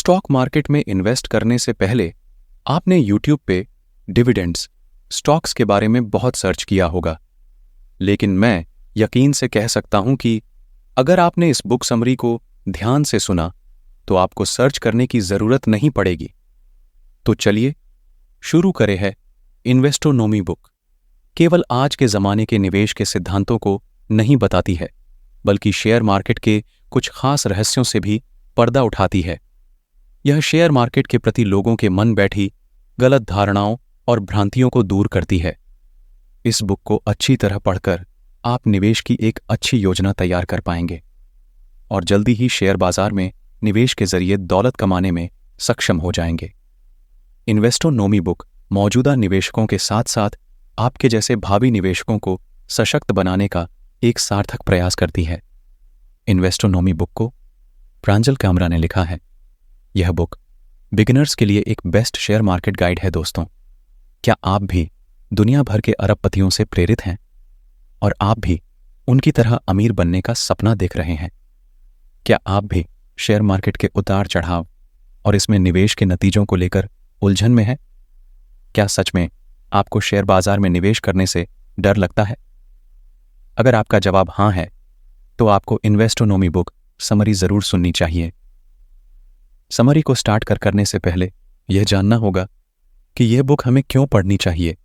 Stock market में invest करने से पहले आपने यूट्यूब पे डिविडेंड्स, स्टॉक्स के बारे में बहुत सर्च किया होगा। लेकिन मैं यकीन से कह सकता हूं कि अगर आपने इस बुक समरी को ध्यान से सुना तो आपको सर्च करने की जरूरत नहीं पड़ेगी। तो चलिए शुरू करें है इन्वेस्टोनोमी बुक। केवल आज के जमाने के निवेश के सिद्धांतों को नहीं बताती है, बल्कि शेयर मार्केट के कुछ खास रहस्यों से भी पर्दा उठाती है। यह शेयर मार्केट के प्रति लोगों के मन बैठी गलत धारणाओं और भ्रांतियों को दूर करती है। इस बुक को अच्छी तरह पढ़कर आप निवेश की एक अच्छी योजना तैयार कर पाएंगे और जल्दी ही शेयर बाजार में निवेश के जरिए दौलत कमाने में सक्षम हो जाएंगे। इन्वेस्टोनोमी बुक मौजूदा निवेशकों के साथ साथ आपके जैसे भावी निवेशकों को सशक्त बनाने का एक सार्थक प्रयास करती है। इन्वेस्टोनोमी बुक को प्रांजल कामरा ने लिखा है। यह बुक बिगिनर्स के लिए एक बेस्ट शेयर मार्केट गाइड है। दोस्तों, क्या आप भी दुनिया भर के अरबपतियों से प्रेरित हैं और आप भी उनकी तरह अमीर बनने का सपना देख रहे हैं? क्या आप भी शेयर मार्केट के उतार चढ़ाव और इसमें निवेश के नतीजों को लेकर उलझन में हैं? क्या सच में आपको शेयर बाजार में निवेश करने से डर लगता है? अगर आपका जवाब हाँ है तो आपको इन्वेस्टोनोमी बुक समरी जरूर सुननी चाहिए। समरी को स्टार्ट करने से पहले यह जानना होगा कि यह बुक हमें क्यों पढ़नी चाहिए।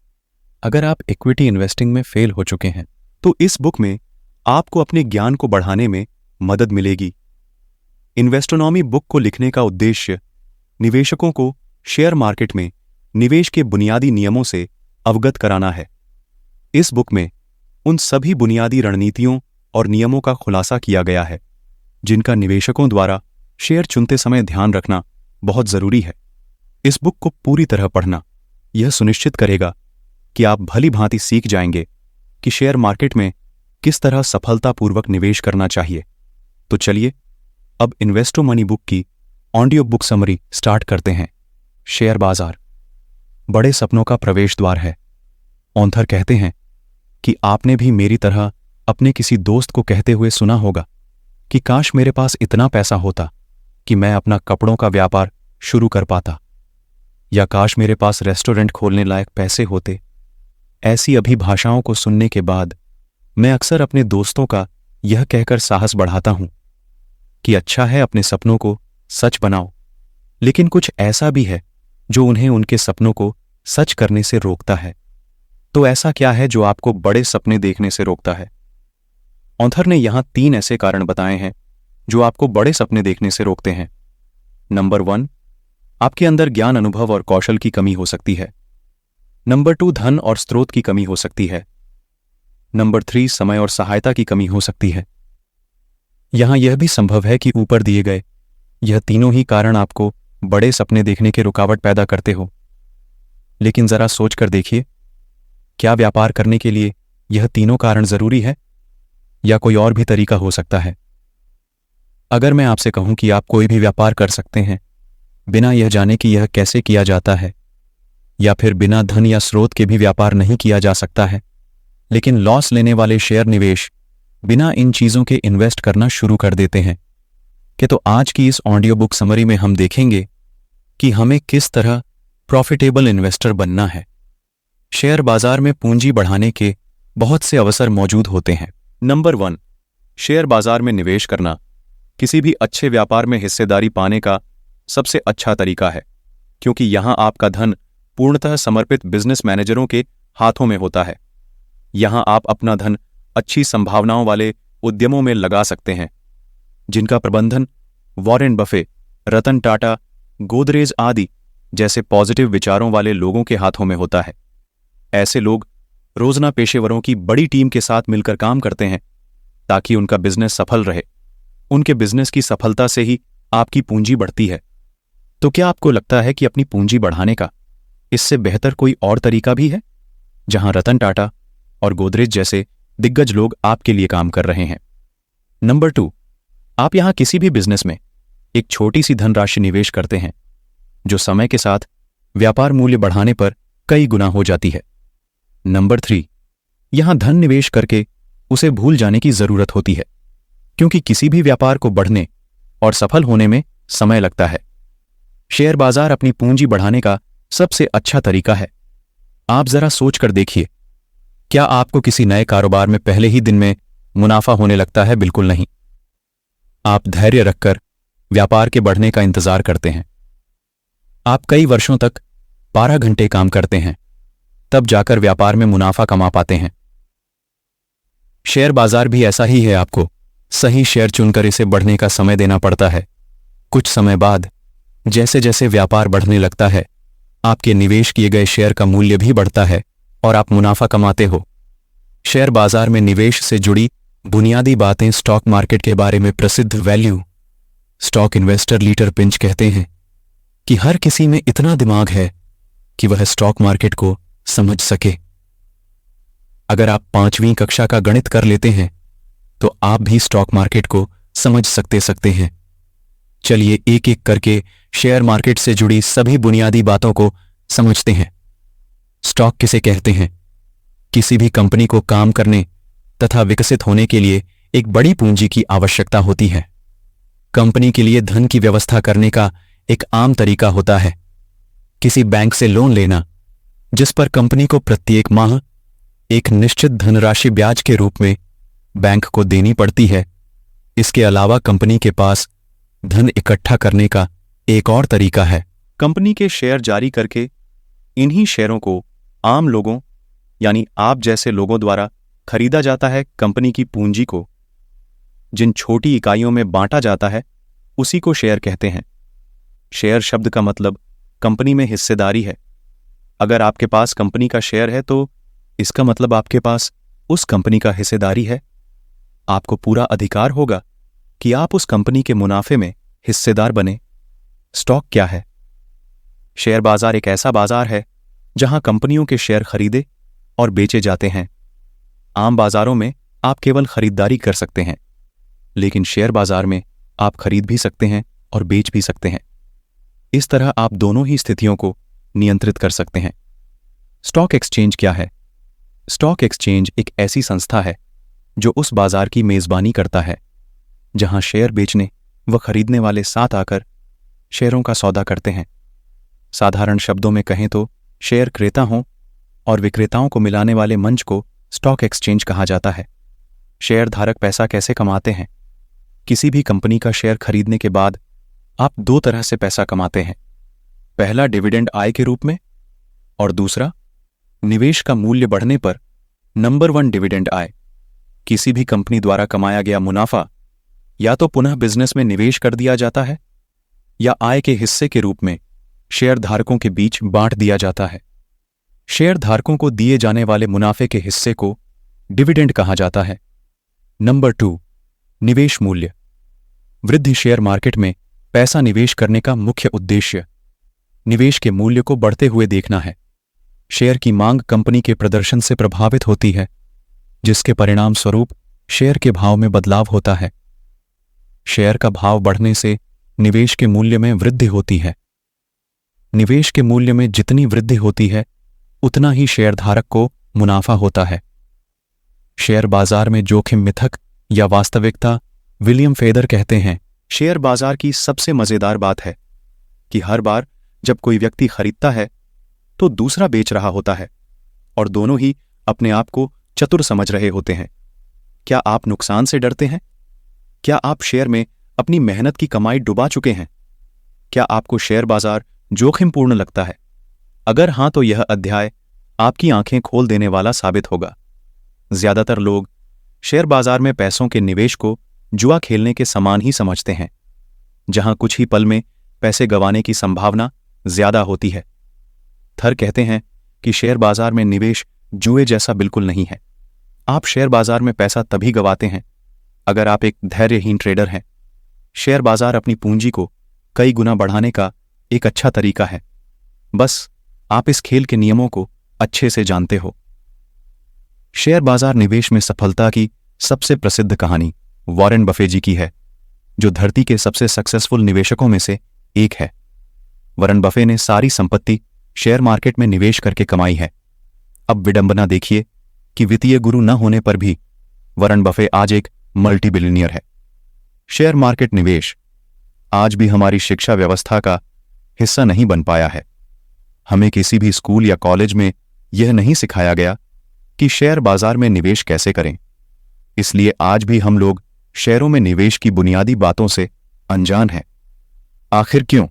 अगर आप इक्विटी इन्वेस्टिंग में फेल हो चुके हैं तो इस बुक में आपको अपने ज्ञान को बढ़ाने में मदद मिलेगी। इन्वेस्टोनोमी बुक को लिखने का उद्देश्य निवेशकों को शेयर मार्केट में निवेश के बुनियादी नियमों से अवगत कराना है। इस बुक में उन सभी बुनियादी रणनीतियों और नियमों का खुलासा किया गया है जिनका निवेशकों द्वारा शेयर चुनते समय ध्यान रखना बहुत जरूरी है। इस बुक को पूरी तरह पढ़ना यह सुनिश्चित करेगा कि आप भली भांति सीख जाएंगे कि शेयर मार्केट में किस तरह सफलतापूर्वक निवेश करना चाहिए। तो चलिए अब इन्वेस्टो मनी बुक की ऑडियो बुक समरी स्टार्ट करते हैं। शेयर बाजार बड़े सपनों का प्रवेश द्वार है। ऑथर कहते हैं कि आपने भी मेरी तरह अपने किसी दोस्त को कहते हुए सुना होगा कि काश मेरे पास इतना पैसा होता कि मैं अपना कपड़ों का व्यापार शुरू कर पाता, या काश मेरे पास रेस्टोरेंट खोलने लायक पैसे होते। ऐसी अभिभाषाओं को सुनने के बाद मैं अक्सर अपने दोस्तों का यह कहकर साहस बढ़ाता हूं कि अच्छा है अपने सपनों को सच बनाओ, लेकिन कुछ ऐसा भी है जो उन्हें उनके सपनों को सच करने से रोकता है। तो ऐसा क्या है जो आपको बड़े सपने देखने से रोकता है? ऑथर ने यहां 3 ऐसे कारण बताए हैं जो आपको बड़े सपने देखने से रोकते हैं। नंबर 1, आपके अंदर ज्ञान, अनुभव और कौशल की कमी हो सकती है। नंबर 2, धन और स्रोत की कमी हो सकती है। नंबर 3, समय और सहायता की कमी हो सकती है। यहां यह भी संभव है कि ऊपर दिए गए यह तीनों ही कारण आपको बड़े सपने देखने के रुकावट पैदा करते हो। लेकिन जरा सोचकर देखिए, क्या व्यापार करने के लिए यह तीनों कारण जरूरी है या कोई और भी तरीका हो सकता है? अगर मैं आपसे कहूं कि आप कोई भी व्यापार कर सकते हैं बिना यह जाने कि यह कैसे किया जाता है, या फिर बिना धन या स्रोत के भी व्यापार नहीं किया जा सकता है, लेकिन लॉस लेने वाले शेयर निवेश बिना इन चीजों के इन्वेस्ट करना शुरू कर देते हैं, कि तो आज की इस ऑडियो बुक समरी में हम देखेंगे कि हमें किस तरह प्रॉफिटेबल इन्वेस्टर बनना है। शेयर बाजार में पूंजी बढ़ाने के बहुत से अवसर मौजूद होते हैं। नंबर 1, शेयर बाजार में निवेश करना किसी भी अच्छे व्यापार में हिस्सेदारी पाने का सबसे अच्छा तरीका है, क्योंकि यहां आपका धन पूर्णतः समर्पित बिजनेस मैनेजरों के हाथों में होता है। यहां आप अपना धन अच्छी संभावनाओं वाले उद्यमों में लगा सकते हैं जिनका प्रबंधन वॉरेन बफे, रतन टाटा, गोदरेज आदि जैसे पॉजिटिव विचारों वाले लोगों के हाथों में होता है। ऐसे लोग रोजना पेशेवरों की बड़ी टीम के साथ मिलकर काम करते हैं ताकि उनका बिजनेस सफल रहे। उनके बिजनेस की सफलता से ही आपकी पूंजी बढ़ती है। तो क्या आपको लगता है कि अपनी पूंजी बढ़ाने का इससे बेहतर कोई और तरीका भी है जहां रतन टाटा और गोदरेज जैसे दिग्गज लोग आपके लिए काम कर रहे हैं? नंबर 2, आप यहां किसी भी बिजनेस में एक छोटी सी धनराशि निवेश करते हैं जो समय के साथ व्यापार मूल्य बढ़ाने पर कई गुना हो जाती है। नंबर 3, यहां धन निवेश करके उसे भूल जाने की जरूरत होती है, क्योंकि किसी भी व्यापार को बढ़ने और सफल होने में समय लगता है। शेयर बाजार अपनी पूंजी बढ़ाने का सबसे अच्छा तरीका है। आप जरा सोच कर देखिए, क्या आपको किसी नए कारोबार में पहले ही दिन में मुनाफा होने लगता है? बिल्कुल नहीं। आप धैर्य रखकर व्यापार के बढ़ने का इंतजार करते हैं। आप कई वर्षों तक 12 घंटे काम करते हैं, तब जाकर व्यापार में मुनाफा कमा पाते हैं। शेयर बाजार भी ऐसा ही है। आपको सही शेयर चुनकर इसे बढ़ने का समय देना पड़ता है। कुछ समय बाद जैसे जैसे व्यापार बढ़ने लगता है, आपके निवेश किए गए शेयर का मूल्य भी बढ़ता है और आप मुनाफा कमाते हो। शेयर बाजार में निवेश से जुड़ी बुनियादी बातें स्टॉक मार्केट के बारे में प्रसिद्ध value stock investor litre pinch कहते हैं कि हर किसी में इतना दिमाग है कि वह स्टॉक मार्केट को समझ सके। अगर आप 5वीं कक्षा का गणित कर लेते हैं तो आप भी स्टॉक मार्केट को समझ सकते हैं। चलिए एक एक करके शेयर मार्केट से जुड़ी सभी बुनियादी बातों को समझते हैं। स्टॉक किसे कहते हैं? किसी भी कंपनी को काम करने तथा विकसित होने के लिए एक बड़ी पूंजी की आवश्यकता होती है। कंपनी के लिए धन की व्यवस्था करने का एक आम तरीका होता है किसी बैंक से लोन लेना, जिस पर कंपनी को प्रत्येक माह एक निश्चित धनराशि ब्याज के रूप में बैंक को देनी पड़ती है। इसके अलावा कंपनी के पास धन इकट्ठा करने का एक और तरीका है। कंपनी के शेयर जारी करके इन्हीं शेयरों को आम लोगों यानी आप जैसे लोगों द्वारा खरीदा जाता है। कंपनी की पूंजी को जिन छोटी इकाइयों में बांटा जाता है उसी को शेयर कहते हैं। शेयर शब्द का मतलब कंपनी में हिस्सेदारी है। अगर आपके पास कंपनी का शेयर है तो इसका मतलब आपके पास उस कंपनी का हिस्सेदारी है। आपको पूरा अधिकार होगा कि आप उस कंपनी के मुनाफे में हिस्सेदार बने। स्टॉक क्या है? शेयर बाजार एक ऐसा बाजार है जहां कंपनियों के शेयर खरीदे और बेचे जाते हैं। आम बाजारों में आप केवल खरीदारी कर सकते हैं, लेकिन शेयर बाजार में आप खरीद भी सकते हैं और बेच भी सकते हैं। इस तरह आप दोनों ही स्थितियों को नियंत्रित कर सकते हैं। स्टॉक एक्सचेंज क्या है? स्टॉक एक्सचेंज एक ऐसी संस्था है जो उस बाजार की मेजबानी करता है जहां शेयर बेचने व खरीदने वाले साथ आकर शेयरों का सौदा करते हैं। साधारण शब्दों में कहें तो शेयर क्रेता हों और विक्रेताओं को मिलाने वाले मंच को स्टॉक एक्सचेंज कहा जाता है। शेयर धारक पैसा कैसे कमाते हैं? किसी भी कंपनी का शेयर खरीदने के बाद आप 2 तरह से पैसा कमाते हैं। पहला डिविडेंड आय के रूप में और दूसरा निवेश का मूल्य बढ़ने पर नंबर 1 डिविडेंड आय। किसी भी कंपनी द्वारा कमाया गया मुनाफा या तो पुनः बिजनेस में निवेश कर दिया जाता है या आय के हिस्से के रूप में शेयर धारकों के बीच बांट दिया जाता है। शेयर धारकों को दिए जाने वाले मुनाफे के हिस्से को डिविडेंड कहा जाता है। नंबर 2 निवेश मूल्य। वृद्धि शेयर मार्केट में पैसा निवेश करने का मुख्य उद्देश्य निवेश के मूल्य को बढ़ते हुए देखना है। शेयर की मांग कंपनी के प्रदर्शन से प्रभावित होती है, जिसके परिणाम स्वरूप शेयर के भाव में बदलाव होता है। शेयर का भाव बढ़ने से निवेश के मूल्य में वृद्धि होती है। निवेश के मूल्य में जितनी वृद्धि होती है उतना ही शेयरधारक को मुनाफा होता है। शेयर बाजार में जोखिम मिथक या वास्तविकता विलियम फेदर कहते हैं, शेयर बाजार की सबसे मजेदार बात है कि हर बार जब कोई व्यक्ति खरीदता है तो दूसरा बेच रहा होता है और दोनों ही अपने आप को चतुर समझ रहे होते हैं। क्या आप नुकसान से डरते हैं? क्या आप शेयर में अपनी मेहनत की कमाई डुबा चुके हैं? क्या आपको शेयर बाजार जोखिमपूर्ण लगता है? अगर हां तो यह अध्याय आपकी आंखें खोल देने वाला साबित होगा। ज्यादातर लोग शेयर बाजार में पैसों के निवेश को जुआ खेलने के समान ही समझते हैं, जहां कुछ ही पल में पैसे गंवाने की संभावना ज्यादा होती है। थर कहते हैं कि शेयर बाजार में निवेश जुए जैसा बिल्कुल नहीं है। आप शेयर बाजार में पैसा तभी गंवाते हैं अगर आप एक धैर्यहीन ट्रेडर हैं। शेयर बाजार अपनी पूंजी को कई गुना बढ़ाने का एक अच्छा तरीका है, बस आप इस खेल के नियमों को अच्छे से जानते हो। शेयर बाजार निवेश में सफलता की सबसे प्रसिद्ध कहानी वॉरेन बफे जी की है, जो धरती के सबसे सक्सेसफुल निवेशकों में से एक है। वॉरेन बफे ने सारी संपत्ति शेयर मार्केट में निवेश करके कमाई है। अब विडंबना देखिए कि वित्तीय गुरु न होने पर भी वॉरेन बफे आज एक मल्टी बिलियनियर है। शेयर मार्केट निवेश आज भी हमारी शिक्षा व्यवस्था का हिस्सा नहीं बन पाया है। हमें किसी भी स्कूल या कॉलेज में यह नहीं सिखाया गया कि शेयर बाजार में निवेश कैसे करें। इसलिए आज भी हम लोग शेयरों में निवेश की बुनियादी बातों से अनजान हैं। आखिर क्यों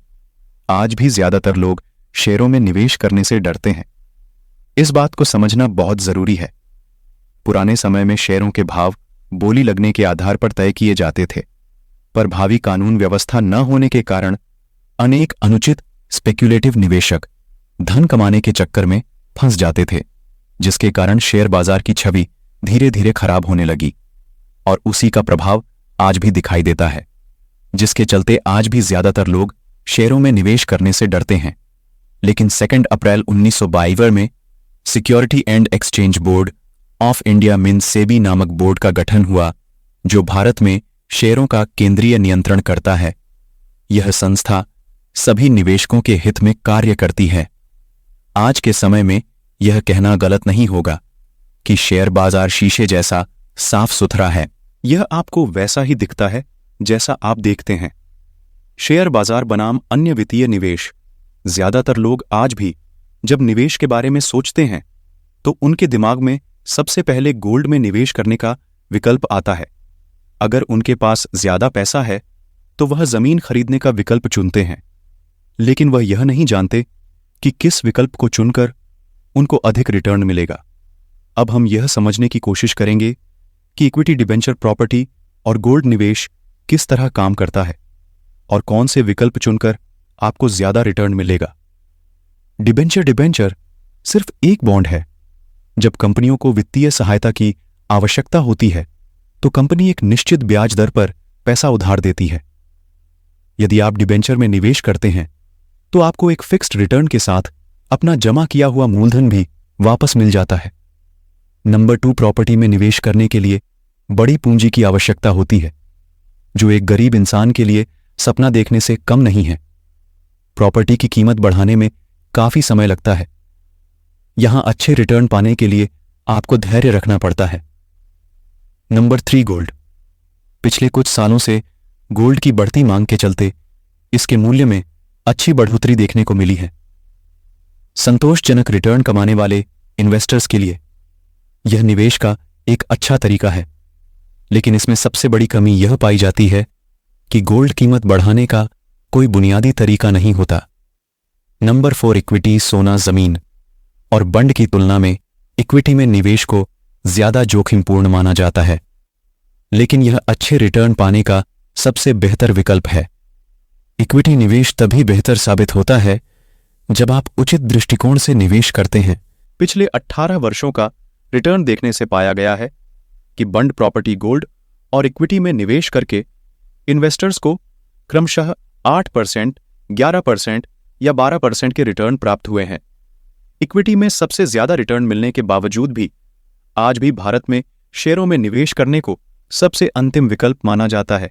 आज भी ज्यादातर लोग शेयरों में निवेश करने से डरते हैं? इस बात को समझना बहुत जरूरी है। पुराने समय में शेयरों के भाव बोली लगने के आधार पर तय किए जाते थे, पर भावी कानून व्यवस्था न होने के कारण अनेक अनुचित स्पेक्युलेटिव निवेशक धन कमाने के चक्कर में फंस जाते थे, जिसके कारण शेयर बाजार की छवि धीरे धीरे खराब होने लगी और उसी का प्रभाव आज भी दिखाई देता है, जिसके चलते आज भी ज्यादातर लोग शेयरों में निवेश करने से डरते हैं। लेकिन 2 अप्रैल 1952 में security and exchange board of India mean SEBI नामक बोर्ड का गठन हुआ, जो भारत में शेयरों का केंद्रीय नियंत्रण करता है। यह संस्था सभी निवेशकों के हित में कार्य करती है। आज के समय में यह कहना गलत नहीं होगा कि शेयर बाजार शीशे जैसा साफ सुथरा है। यह आपको वैसा ही दिखता है जैसा आप देखते हैं। शेयर बाजार बनाम अन्य वित्तीय निवेश। ज्यादातर लोग आज भी जब निवेश के बारे में सोचते हैं तो उनके दिमाग में सबसे पहले गोल्ड में निवेश करने का विकल्प आता है। अगर उनके पास ज्यादा पैसा है तो वह जमीन खरीदने का विकल्प चुनते हैं, लेकिन वह यह नहीं जानते कि किस विकल्प को चुनकर उनको अधिक रिटर्न मिलेगा। अब हम यह समझने की कोशिश करेंगे कि इक्विटी डिबेंचर प्रॉपर्टी और गोल्ड निवेश किस तरह काम करता है और कौन से विकल्प चुनकर आपको ज्यादा रिटर्न मिलेगा। डिबेंचर सिर्फ एक बॉन्ड है। जब कंपनियों को वित्तीय सहायता की आवश्यकता होती है तो कंपनी एक निश्चित ब्याज दर पर पैसा उधार देती है। यदि आप डिबेंचर में निवेश करते हैं तो आपको एक फिक्स्ड रिटर्न के साथ अपना जमा किया हुआ मूलधन भी वापस मिल जाता है। नंबर 2, प्रॉपर्टी में निवेश करने के लिए बड़ी पूंजी की आवश्यकता होती है, जो एक गरीब इंसान के लिए सपना देखने से कम नहीं है। प्रॉपर्टी की कीमत बढ़ाने में काफी समय लगता है। यहां अच्छे रिटर्न पाने के लिए आपको धैर्य रखना पड़ता है। Number 3, gold. पिछले कुछ सालों से गोल्ड की बढ़ती मांग के चलते इसके मूल्य में अच्छी बढ़ोतरी देखने को मिली है। संतोषजनक रिटर्न कमाने वाले इन्वेस्टर्स के लिए यह निवेश का एक अच्छा तरीका है, लेकिन इसमें सबसे बड़ी कमी यह पाई जाती है कि गोल्ड कीमत बढ़ाने का कोई बुनियादी तरीका नहीं होता। नंबर 4, इक्विटी, सोना, जमीन और बॉन्ड की तुलना में इक्विटी में निवेश को ज्यादा जोखिमपूर्ण माना जाता है, लेकिन यह अच्छे रिटर्न पाने का सबसे बेहतर विकल्प है। इक्विटी निवेश तभी बेहतर साबित होता है जब आप उचित दृष्टिकोण से निवेश करते हैं। पिछले 18 वर्षों का रिटर्न देखने से पाया गया है कि बॉन्ड, प्रॉपर्टी, गोल्ड और इक्विटी में निवेश करके इन्वेस्टर्स को क्रमशः 8%, 11% या 12% के रिटर्न प्राप्त हुए हैं। इक्विटी में सबसे ज्यादा रिटर्न मिलने के बावजूद भी आज भी भारत में शेयरों में निवेश करने को सबसे अंतिम विकल्प माना जाता है।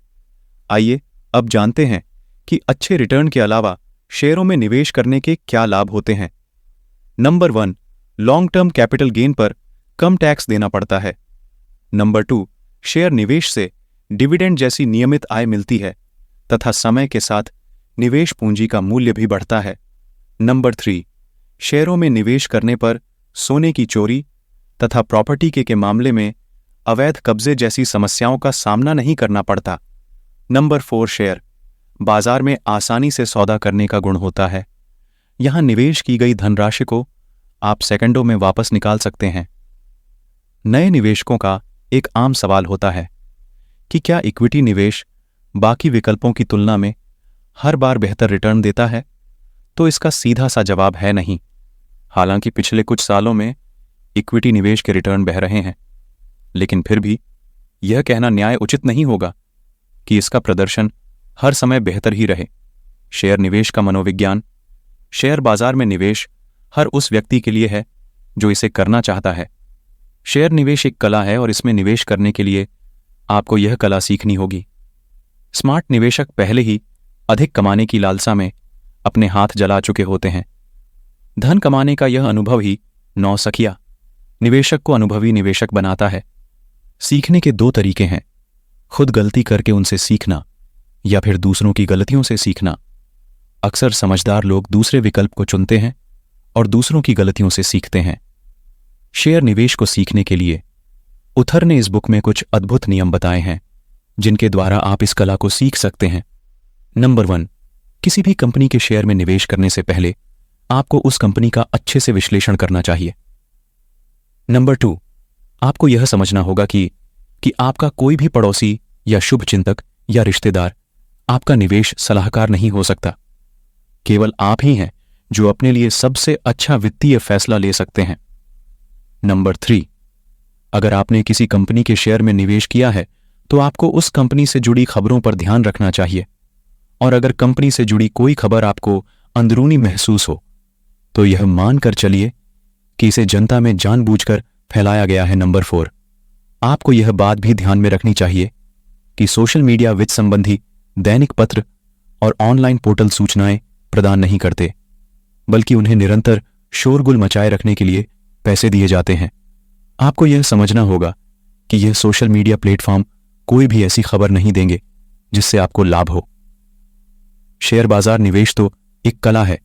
आइए अब जानते हैं कि अच्छे रिटर्न के अलावा शेयरों में निवेश करने के क्या लाभ होते हैं। Number 1, long term capital gain पर कम टैक्स देना पड़ता है। नंबर 2, शेयर निवेश से डिविडेंड जैसी नियमित आय मिलती है तथा समय के साथ निवेश पूंजी का मूल्य भी बढ़ता है। नंबर 3, शेयरों में निवेश करने पर सोने की चोरी तथा प्रॉपर्टी के मामले में अवैध कब्जे जैसी समस्याओं का सामना नहीं करना पड़ता। नंबर 4, शेयर बाजार में आसानी से सौदा करने का गुण होता है। यहां निवेश की गई धनराशि को आप सेकंडों में वापस निकाल सकते हैं। नए निवेशकों का एक आम सवाल होता है कि क्या इक्विटी निवेश बाकी विकल्पों की तुलना में हर बार बेहतर रिटर्न देता है? तो इसका सीधा सा जवाब है नहीं। हालांकि पिछले कुछ सालों में इक्विटी निवेश के रिटर्न बह रहे हैं, लेकिन फिर भी यह कहना न्याय उचित नहीं होगा कि इसका प्रदर्शन हर समय बेहतर ही रहे। शेयर निवेश का मनोविज्ञान। शेयर बाजार में निवेश हर उस व्यक्ति के लिए है जो इसे करना चाहता है। शेयर निवेश एक कला है और इसमें निवेश करने के लिए आपको यह कला सीखनी होगी। स्मार्ट निवेशक पहले ही अधिक कमाने की लालसा में अपने हाथ जला चुके होते हैं। धन कमाने का यह अनुभव ही नौसिखिया निवेशक को अनुभवी निवेशक बनाता है। सीखने के 2 तरीके हैं, खुद गलती करके उनसे सीखना या फिर दूसरों की गलतियों से सीखना। अक्सर समझदार लोग दूसरे विकल्प को चुनते हैं और दूसरों की गलतियों से सीखते हैं। शेयर निवेश को सीखने के लिए उथर ने इस बुक में कुछ अद्भुत नियम बताए हैं जिनके द्वारा आप इस कला को सीख सकते हैं। नंबर 1, किसी भी कंपनी के शेयर में निवेश करने से पहले आपको उस कंपनी का अच्छे से विश्लेषण करना चाहिए। नंबर 2, आपको यह समझना होगा कि आपका कोई भी पड़ोसी या शुभचिंतक या रिश्तेदार आपका निवेश सलाहकार नहीं हो सकता। केवल आप ही हैं जो अपने लिए सबसे अच्छा वित्तीय फैसला ले सकते हैं। नंबर 3, अगर आपने किसी कंपनी के शेयर में निवेश किया है तो आपको उस कंपनी से जुड़ी खबरों पर ध्यान रखना चाहिए, और अगर कंपनी से जुड़ी कोई खबर आपको अंदरूनी महसूस हो तो यह मानकर चलिए कि इसे जनता में जानबूझकर फैलाया गया है। नंबर 4, आपको यह बात भी ध्यान में रखनी चाहिए कि सोशल मीडिया वित्त संबंधी दैनिक पत्र और ऑनलाइन पोर्टल सूचनाएं प्रदान नहीं करते, बल्कि उन्हें निरंतर शोरगुल मचाए रखने के लिए पैसे दिए जाते हैं। आपको यह समझना होगा कि यह सोशल मीडिया प्लेटफॉर्म कोई भी ऐसी खबर नहीं देंगे जिससे आपको लाभ हो। शेयर बाजार निवेश तो एक कला है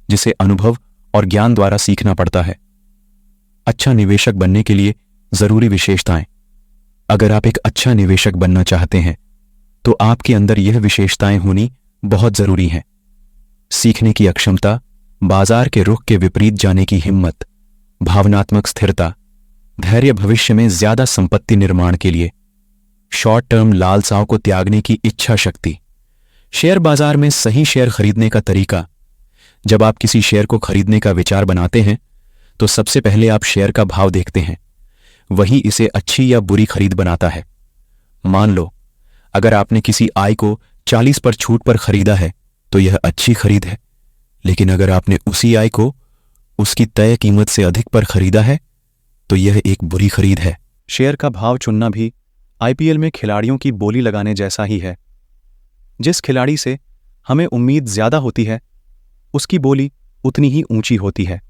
जिसे अनुभव और ज्ञान द्वारा सीखना पड़ता है। अच्छा निवेशक बनने के लिए जरूरी विशेषताएं। अगर आप एक अच्छा निवेशक बनना चाहते हैं तो आपके अंदर यह विशेषताएं होनी बहुत जरूरी हैं। सीखने की अक्षमता, बाजार के रुख के विपरीत जाने की हिम्मत, भावनात्मक स्थिरता, धैर्य, भविष्य में ज्यादा संपत्ति निर्माण के लिए शॉर्ट टर्म लालसाओं को त्यागने की इच्छा शक्ति। शेयर बाजार में सही शेयर खरीदने का तरीका। जब आप किसी शेयर को खरीदने का विचार बनाते हैं तो सबसे पहले आप शेयर का भाव देखते हैं, वही इसे अच्छी या बुरी खरीद बनाता है। मान लो अगर आपने किसी आय को 40 पर छूट पर खरीदा है तो यह अच्छी खरीद है, लेकिन अगर आपने उसी आय को उसकी तय कीमत से अधिक पर खरीदा है तो यह एक बुरी खरीद है। शेयर का भाव चुनना भी आईपीएल में खिलाड़ियों की बोली लगाने जैसा ही है। जिस खिलाड़ी से हमें उम्मीद ज्यादा होती है उसकी बोली उतनी ही ऊंची होती है।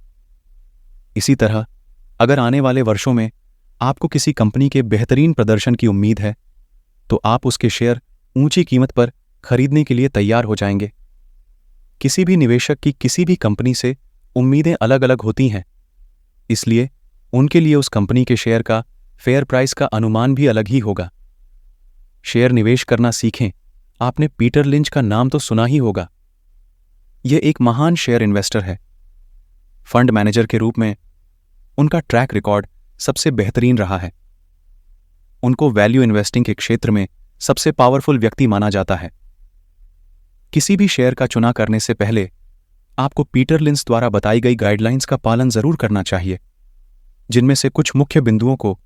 इसी तरह अगर आने वाले वर्षों में आपको किसी कंपनी के बेहतरीन प्रदर्शन की उम्मीद है तो आप उसके शेयर ऊंची कीमत पर खरीदने के लिए तैयार हो जाएंगे। किसी भी निवेशक की किसी भी कंपनी से उम्मीदें अलग अलग होती हैं, इसलिए उनके लिए उस कंपनी के शेयर का फेयर प्राइस का अनुमान भी अलग ही होगा। शेयर निवेश करना सीखें। आपने पीटर लिंच का नाम तो सुना ही होगा। यह एक महान शेयर इन्वेस्टर है। फंड मैनेजर के रूप में उनका ट्रैक रिकॉर्ड सबसे बेहतरीन रहा है। उनको वैल्यू इन्वेस्टिंग के क्षेत्र में सबसे पावरफुल व्यक्ति माना जाता है। किसी भी शेयर का चुनाव करने से पहले आपको पीटर लिंच द्वारा बताई गई गाइडलाइंस का पालन जरूर करना चाहिए, जिनमें से कुछ मुख्य बिंदुओं को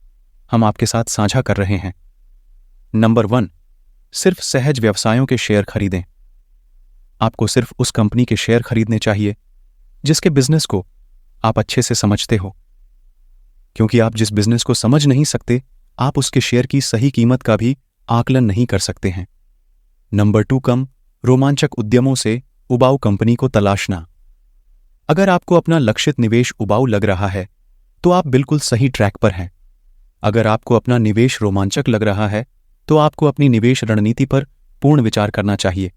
हम आपके साथ साझा कर रहे हैं। नंबर 1, सिर्फ सहज व्यवसायों के शेयर खरीदें। आपको सिर्फ उस कंपनी के शेयर खरीदने चाहिए जिसके बिजनेस को आप अच्छे से समझते हो, क्योंकि आप जिस बिजनेस को समझ नहीं सकते आप उसके शेयर की सही कीमत का भी आकलन नहीं कर सकते हैं। नंबर 2, कम रोमांचक उद्यमों से उबाऊ कंपनी को तलाशना। अगर आपको अपना लक्षित निवेश उबाऊ लग रहा है तो आप बिल्कुल सही ट्रैक पर हैं। अगर आपको अपना निवेश रोमांचक लग रहा है तो आपको अपनी निवेश रणनीति पर पूर्ण विचार करना चाहिए।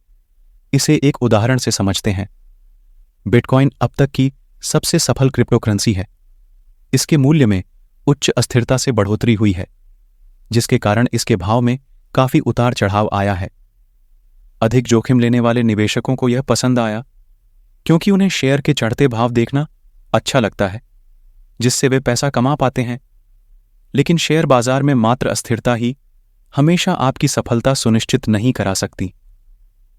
इसे एक उदाहरण से समझते हैं। बिटकॉइन अब तक की सबसे सफल क्रिप्टोकरेंसी है। इसके मूल्य में उच्च अस्थिरता से बढ़ोतरी हुई है, जिसके कारण इसके भाव में काफी उतार चढ़ाव आया है। अधिक जोखिम लेने वाले निवेशकों को यह पसंद आया क्योंकि उन्हें शेयर के चढ़ते भाव देखना अच्छा लगता है, जिससे वे पैसा कमा पाते हैं। लेकिन शेयर बाजार में मात्र अस्थिरता ही हमेशा आपकी सफलता सुनिश्चित नहीं करा सकती।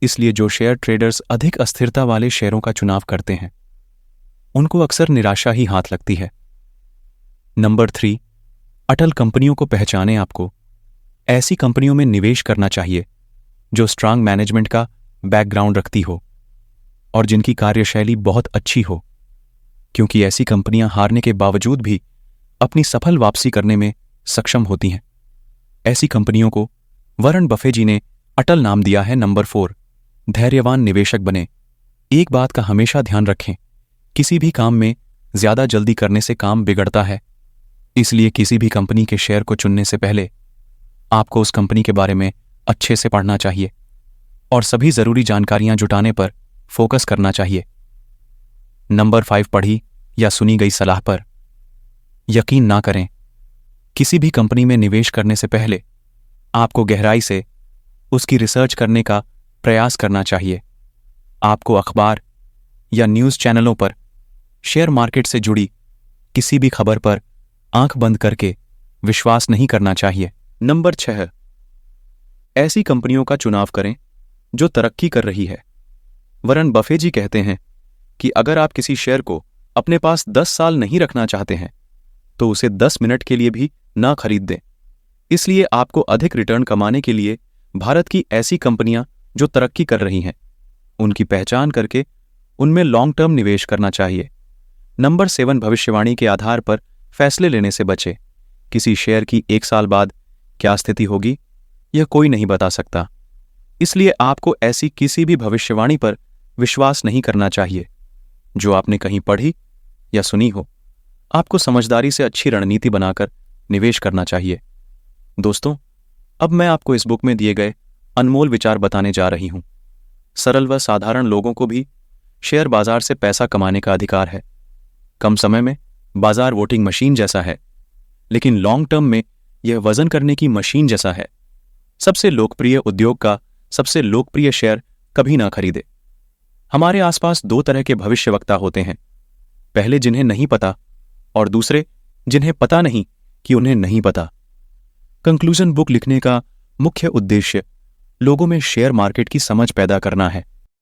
इसलिए जो शेयर ट्रेडर्स अधिक अस्थिरता वाले शेयरों का चुनाव करते हैं उनको अक्सर निराशा ही हाथ लगती है। नंबर 3, अटल कंपनियों को पहचानें। आपको ऐसी कंपनियों में निवेश करना चाहिए जो स्ट्रांग मैनेजमेंट का बैकग्राउंड रखती हो और जिनकी कार्यशैली बहुत अच्छी हो, क्योंकि ऐसी कंपनियां हारने के बावजूद भी अपनी सफल वापसी करने में सक्षम होती हैं। ऐसी कंपनियों को वॉरेन बफे जी ने अटल नाम दिया है। नंबर 4, धैर्यवान निवेशक बने। एक बात का हमेशा ध्यान रखें, किसी भी काम में ज्यादा जल्दी करने से काम बिगड़ता है। इसलिए किसी भी कंपनी के शेयर को चुनने से पहले आपको उस कंपनी के बारे में अच्छे से पढ़ना चाहिए और सभी जरूरी जानकारियां जुटाने पर फोकस करना चाहिए। नंबर 5, पढ़ी या सुनी गई सलाह पर यकीन ना करें। किसी भी कंपनी में निवेश करने से पहले आपको गहराई से उसकी रिसर्च करने का प्रयास करना चाहिए। आपको अखबार या न्यूज़ चैनलों पर शेयर मार्केट से जुड़ी किसी भी खबर पर आंख बंद करके विश्वास नहीं करना चाहिए। नंबर 6, ऐसी कंपनियों का चुनाव करें जो तरक्की कर रही है। वरन बफे जी कहते हैं कि अगर आप किसी शेयर को अपने पास 10 साल नहीं रखना चाहते हैं तो उसे 10 मिनट के लिए भी ना खरीद दें। इसलिए आपको अधिक रिटर्न कमाने के लिए भारत की ऐसी कंपनियां जो तरक्की कर रही हैं उनकी पहचान करके उनमें लॉन्ग टर्म निवेश करना चाहिए। नंबर 7, भविष्यवाणी के आधार पर फैसले लेने से बचें। किसी शेयर की 1 साल बाद क्या स्थिति होगी यह कोई नहीं बता सकता, इसलिए आपको ऐसी किसी भी भविष्यवाणी पर विश्वास नहीं करना चाहिए जो आपने कहीं पढ़ी या सुनी हो। आपको समझदारी से अच्छी रणनीति बनाकर निवेश करना चाहिए। दोस्तों, अब मैं आपको इस बुक में दिए गए अनमोल विचार बताने जा रही हूं। सरल व साधारण लोगों को भी शेयर बाजार से पैसा कमाने का अधिकार है। कम समय में बाजार वोटिंग मशीन जैसा है, लेकिन लॉन्ग टर्म में यह वजन करने की मशीन जैसा है। सबसे लोकप्रिय उद्योग का सबसे लोकप्रिय शेयर कभी ना खरीदे। हमारे आसपास 2 तरह के भविष्यवक्ता होते हैं, पहले जिन्हें नहीं पता और दूसरे जिन्हें पता नहीं कि उन्हें नहीं पता। कंक्लूजन बुक लिखने का मुख्य उद्देश्य लोगों में शेयर मार्केट की समझ पैदा करना है।